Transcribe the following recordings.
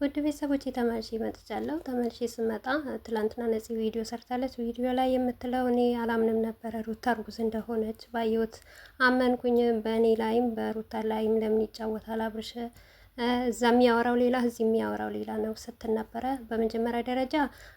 ውድ ቤተሰቦች ተመልሼ መጥቻለሁ። ተመልሼ ስመጣ ትላንትና ነፂ ቪዲዮ ሰርታለች። ቪዲዮ ላይ የምትለው እኔ አላምንም ነበረ ሩታ እርጉዝ እንደሆነች ባየሁት አመንኩኝ። በእኔ ላይም በሩታ ላይም ለምን ይጫወታል አብርሽ? እዛ የሚያወራው ሌላ እዚህ የሚያወራው ሌላ ነው ስትል ነበረ። በመጀመሪያ ደረጃ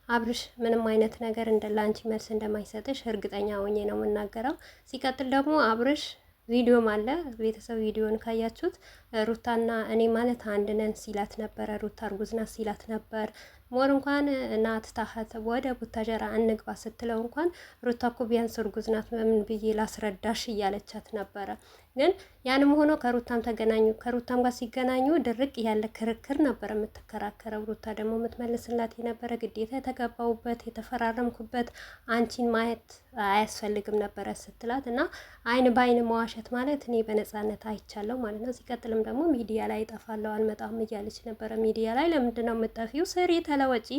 አብርሽ ምንም አይነት ነገር እንደ ላንቺ መልስ እንደማይሰጥሽ እርግጠኛ ሆኜ ነው የምናገረው። ሲቀጥል ደግሞ አብርሽ ቪዲዮም አለ። ቤተሰብ ቪዲዮን ካያችሁት ሩታና እኔ ማለት አንድ ነን ሲላት ነበረ። ሩታ እርጉዝ ናት ሲላት ነበር። ሞር እንኳን እናት ታሀት ወደ ቡታጀራ እንግባ ስትለው እንኳን ሩታ እኮ ቢያንስ እርጉዝ ናት በምን ብዬ ላስረዳሽ እያለቻት ነበረ። ግን ያንም ሆኖ ከሩታም ተገናኙ። ከሩታም ጋር ሲገናኙ ድርቅ ያለ ክርክር ነበር የምትከራከረው። ሩታ ደግሞ የምትመልስላት የነበረ ግዴታ የተገባውበት የተፈራረምኩበት አንቺን ማየት አያስፈልግም ነበረ ስትላት እና አይን በአይን መዋሸት ማለት እኔ በነፃነት አይቻለሁ ማለት ነው። ሲቀጥልም ደግሞ ሚዲያ ላይ እጠፋለሁ አልመጣም እያለች ነበረ። ሚዲያ ላይ ለምንድን ነው የምጠፊው? ስሪ ተለወጪ።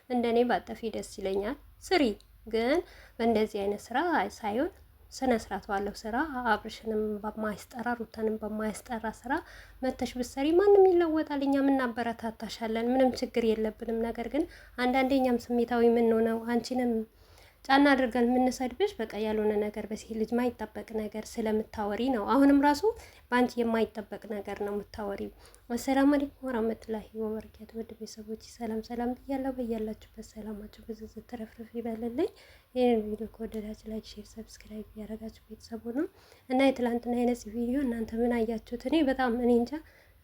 እንደኔ ባጠፊ ደስ ይለኛል። ስሪ ግን በእንደዚህ አይነት ስራ ሳይሆን ስነ ስርዓት ባለው ስራ አብርሽንም በማያስጠራ ሩታንም በማያስጠራ ስራ መተሽ ብትሰሪ ማንም ይለወጣል። እኛም እናበረታታሻለን። ምንም ችግር የለብንም። ነገር ግን አንዳንዴ እኛም ስሜታዊ የምንሆነው አንቺንም ጫና አድርገን የምንሰድብሽ በቃ ያልሆነ ነገር በሴት ልጅ ማይጠበቅ ነገር ስለምታወሪ ነው። አሁንም ራሱ በአንቺ የማይጠበቅ ነገር ነው የምታወሪው። አሰላሙ አለይኩም ወራህመቱላሂ ወበረካቱ። ውድ ቤተሰቦች ሰላም ሰላም ብያለሁ። በያላችሁበት ሰላማችሁ ብዙ ትረፍርፍ ይበልልኝ። ይህን ቪዲዮ ከወደዳችሁ ላይክ፣ ሼር፣ ሰብስክራይብ እያደረጋችሁ ቤተሰቡ ነው እና የትላንትና አይነት ቪዲዮ እናንተ ምን አያችሁት? እኔ በጣም እኔ እንጃ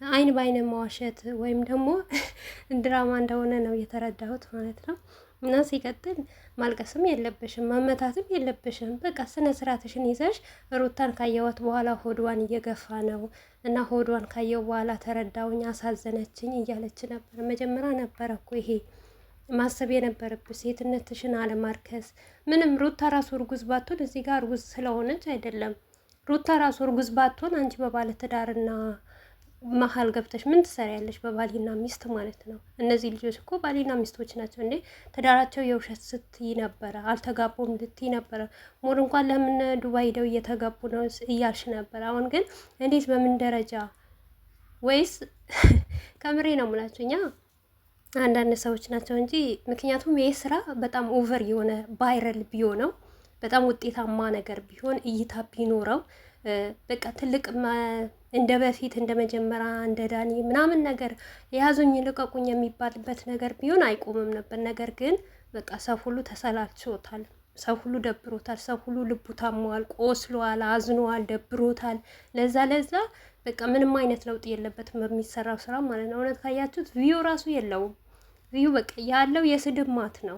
አይን በአይን መዋሸት ወይም ደግሞ ድራማ እንደሆነ ነው የተረዳሁት ማለት ነው። እና ሲቀጥል ማልቀስም የለብሽም መመታትም የለብሽም። በቃ ስነ ስርዓትሽን ይዘሽ ሩታን ካየዋት በኋላ ሆድዋን እየገፋ ነው እና ሆድዋን ካየው በኋላ ተረዳውኝ አሳዘነችኝ እያለች ነበር። መጀመሪያ ነበረ እኮ ይሄ ማሰብ የነበረብሽ ሴትነትሽን አለማርከስ። ምንም ሩታ ራሱ እርጉዝ ባትሆን እዚህ ጋር እርጉዝ ስለሆነች አይደለም። ሩታ ራሱ እርጉዝ ባትሆን አንቺ በባለ ትዳርና መሀል ገብተሽ ምን ትሰሪያለሽ? በባሊና ሚስት ማለት ነው። እነዚህ ልጆች እኮ ባሊና ሚስቶች ናቸው እንዴ። ትዳራቸው የውሸት ስትይ ነበረ፣ አልተጋቡም ልትይ ነበረ። ሞር እንኳን ለምን ዱባይ ሄደው እየተጋቡ ነው እያልሽ ነበር። አሁን ግን እንዴት በምን ደረጃ? ወይስ ከምሬ ነው የምላቸው እኛ አንዳንድ ሰዎች ናቸው እንጂ። ምክንያቱም ይህ ስራ በጣም ኦቨር የሆነ ቫይረል ቢሆነው በጣም ውጤታማ ነገር ቢሆን እይታ ቢኖረው በቃ ትልቅ እንደ በፊት እንደ መጀመሪያ እንደ ዳኒ ምናምን ነገር የያዙኝ ልቀቁኝ የሚባልበት ነገር ቢሆን አይቆምም ነበር። ነገር ግን በቃ ሰው ሁሉ ተሰላችቶታል፣ ሰው ሁሉ ደብሮታል፣ ሰው ሁሉ ልቡ ታሟል፣ ቆስሏል፣ አዝኗል፣ ደብሮታል። ለዛ በቃ ምንም አይነት ለውጥ የለበትም በሚሰራው ስራ ማለት ነው። እውነት ካያችሁት ቪዩ ራሱ የለውም። ቪዩ በቃ ያለው የስድብ ማት ነው።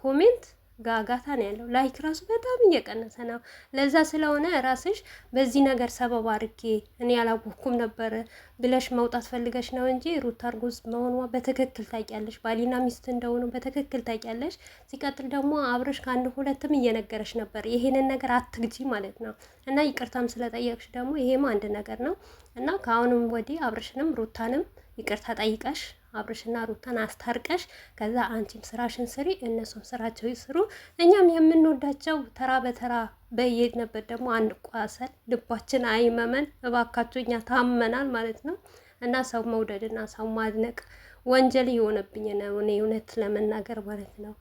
ኮሜንት ጋጋታ ነው ያለው። ላይክ ራሱ በጣም እየቀነሰ ነው። ለዛ ስለሆነ ራስሽ በዚህ ነገር ሰበብ አድርጌ እኔ ያላወኩም ነበር ብለሽ መውጣት ፈልገሽ ነው እንጂ ሩታ እርጉዝ መሆኗ በትክክል ታውቂያለሽ። ባሊና ሚስት እንደሆኑ በትክክል ታውቂያለሽ። ሲቀጥል ደግሞ አብረሽ ከአንድ ሁለትም እየነገረሽ ነበር ይሄንን ነገር አትግጂ ማለት ነው። እና ይቅርታም ስለጠየቅሽ ደግሞ ይሄም አንድ ነገር ነው እና ከአሁንም ወዲህ አብረሽንም ሩታንም ይቅርታ ጠይቀሽ አብርሽና ሩታን አስታርቀሽ ከዛ አንቺም ስራሽን ስሪ፣ እነሱም ስራቸው ይስሩ። እኛም የምንወዳቸው ተራ በተራ በየሄድንበት ደግሞ አንቋሰል፣ ልባችን አይመመን እባካችሁ። እኛ ታመናል ማለት ነው እና ሰው መውደድና ሰው ማድነቅ ወንጀል የሆነብኝ ነው እኔ እውነት ለመናገር ማለት ነው።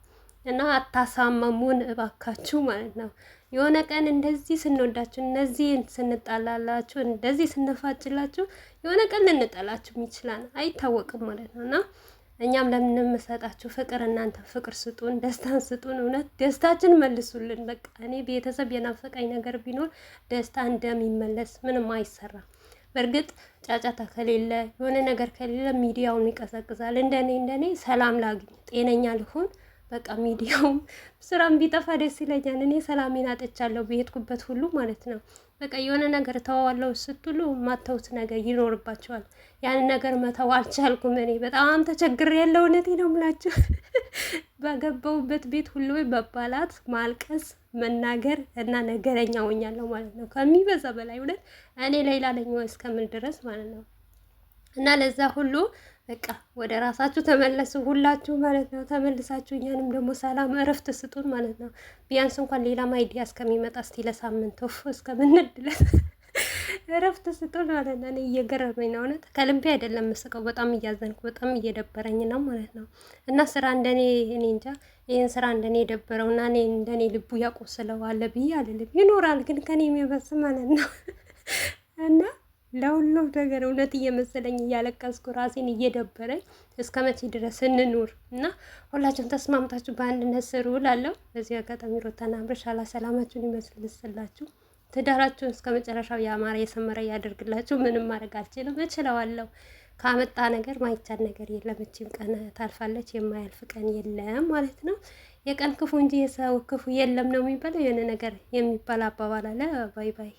እና አታሳመሙን እባካችሁ ማለት ነው። የሆነ ቀን እንደዚህ ስንወዳችሁ እነዚህ ስንጣላላችሁ እንደዚህ ስንፋጭላችሁ የሆነ ቀን ልንጠላችሁ ይችላል፣ አይታወቅም ማለት ነው። እና እኛም ለምንመሰጣችሁ ፍቅር እናንተ ፍቅር ስጡን፣ ደስታን ስጡን። እውነት ደስታችን መልሱልን። በቃ እኔ ቤተሰብ የናፈቀኝ ነገር ቢኖር ደስታ እንደሚመለስ ምንም አይሰራም። በእርግጥ ጫጫታ ከሌለ የሆነ ነገር ከሌለ ሚዲያውን ይቀዘቅዛል። እንደኔ ሰላም ላግኝ ጤነኛ ልሆን በቃ ሚዲያውም ስራም ቢጠፋ ደስ ይለኛል። እኔ ሰላሜን አጥቻለሁ በሄድኩበት ሁሉ ማለት ነው። በቃ የሆነ ነገር ተዋዋለው ስትሉ ማተውት ነገር ይኖርባቸዋል። ያንን ነገር መተው አልቻልኩም። እኔ በጣም ተቸግሬያለሁ። እውነቴን ነው የምላችሁ። በገባሁበት ቤት ሁሉ መባላት፣ ማልቀስ፣ መናገር እና ነገረኛ ሆኛለሁ ማለት ነው። ከሚበዛ በላይ እውነት እኔ ሌላ ነኝ እስከምል ድረስ ማለት ነው። እና ለዛ ሁሉ በቃ ወደ ራሳችሁ ተመለሱ ሁላችሁ ማለት ነው። ተመልሳችሁ እኛንም ደግሞ ሰላም እረፍት ስጡን ማለት ነው። ቢያንስ እንኳን ሌላ ማይዲያ እስከሚመጣ እስቲ ለሳምንት እስከምንድለት እረፍት ስጡን ማለት ነው። እኔ እየገረመኝ ነው እውነት ከልቤ አይደለም የምስቀው፣ በጣም እያዘንኩ በጣም እየደበረኝ ነው ማለት ነው። እና ስራ እንደኔ እኔ እንጃ ይህን ስራ እንደኔ የደበረው እና እኔ እንደኔ ልቡ ያቆስለው አለ ብዬ አልልም። ይኖራል ግን ከኔ የሚበስ ማለት ነው። እና ለሁሉም ነገር እውነት እየመሰለኝ እያለቀስኩ ራሴን እየደበረኝ እስከ መቼ ድረስ እንኑር? እና ሁላችሁም ተስማምታችሁ በአንድነት ስሩ እላለሁ። በዚህ አጋጣሚ ሩታና አብርሽ ሰላማችሁን ይመስልስላችሁ፣ ትዳራችሁን እስከ መጨረሻው ያማረ የሰመረ ያደርግላችሁ። ምንም ማድረግ አልችልም፣ እችለዋለሁ። ካመጣ ነገር ማይቻል ነገር የለም። እችም ቀን ታልፋለች፣ የማያልፍ ቀን የለም ማለት ነው። የቀን ክፉ እንጂ የሰው ክፉ የለም ነው የሚባለው። የሆነ ነገር የሚባል አባባል አለ። ባይ ባይ